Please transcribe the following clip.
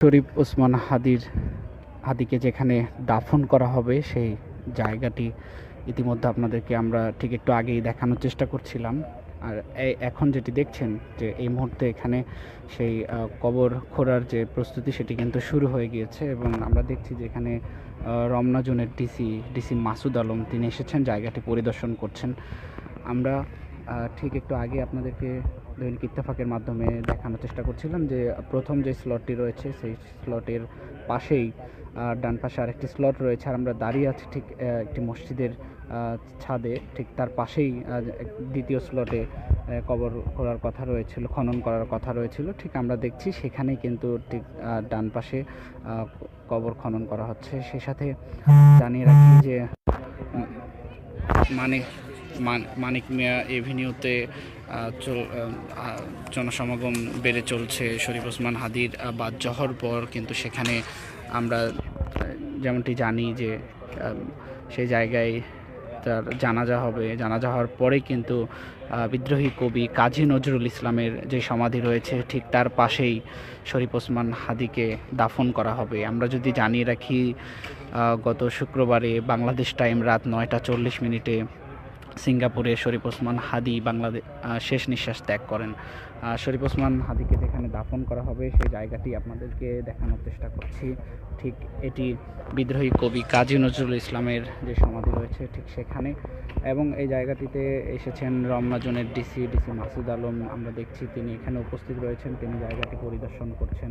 শরীফ ওসমান হাদিকে যেখানে দাফন করা হবে সেই জায়গাটি ইতিমধ্যে আপনাদেরকে আমরা ঠিক একটু আগেই দেখানোর চেষ্টা করছিলাম। আর এখন যেটি দেখছেন যে এই মুহূর্তে এখানে সেই কবর খোঁড়ার যে প্রস্তুতি সেটি কিন্তু শুরু হয়ে গিয়েছে এবং আমরা দেখছি যে এখানে রমনা জোনের ডিসি মাসুদ আলম তিনি এসেছেন, জায়গাটি পরিদর্শন করছেন। আমরা ঠিক একটু আগে আপনাদেরকে দৈনিক ইত্তেফাকের মাধ্যমে দেখানোর চেষ্টা করছিলাম যে প্রথম যে স্লটটি রয়েছে সেই স্লটের পাশেই ডান পাশে আরেকটি স্লট রয়েছে, আর আমরা দাঁড়িয়ে আছি ঠিক একটি মসজিদের ছাদে, ঠিক তার পাশেই দ্বিতীয় স্লটে কবর খোঁড়ার কথা রয়েছিল, খনন করার কথা রয়েছিল। ঠিক আমরা দেখছি সেখানেই কিন্তু ঠিক ডান পাশে কবর খনন করা হচ্ছে। সে সাথে জানিয়ে রাখি যে মানিক মিয়া এভিনিউতে জনসমাগম বেড়ে চলছে শরীফ ওসমান হাদির বাদ জহর পর, কিন্তু সেখানে আমরা যেমনটি জানি যে সেই জায়গায় তার জানাজা হবে। জানাজা হওয়ার পরে কিন্তু বিদ্রোহী কবি কাজী নজরুল ইসলামের যে সমাধি রয়েছে ঠিক তার পাশেই শরীফ ওসমান হাদিকে দাফন করা হবে। আমরা যদি জানিয়ে রাখি গত শুক্রবারে বাংলাদেশ টাইম রাত 9:40 সিঙ্গাপুরে শরীফ ওসমান হাদি শেষ নিঃশ্বাস ত্যাগ করেন। শরীফ ওসমান হাদিকে যেখানে দাফন করা হবে সেই জায়গাটি আপনাদেরকে দেখানোর চেষ্টা করছি। ঠিক এটি বিদ্রোহী কবি কাজী নজরুল ইসলামের যে সমাধি রয়েছে ঠিক সেখানে, এবং এই জায়গাটিতে এসেছেন রমনা জোনের ডিসি মাসুদ আলম। আমরা দেখছি তিনি এখানে উপস্থিত রয়েছেন, তিনি জায়গাটি পরিদর্শন করছেন।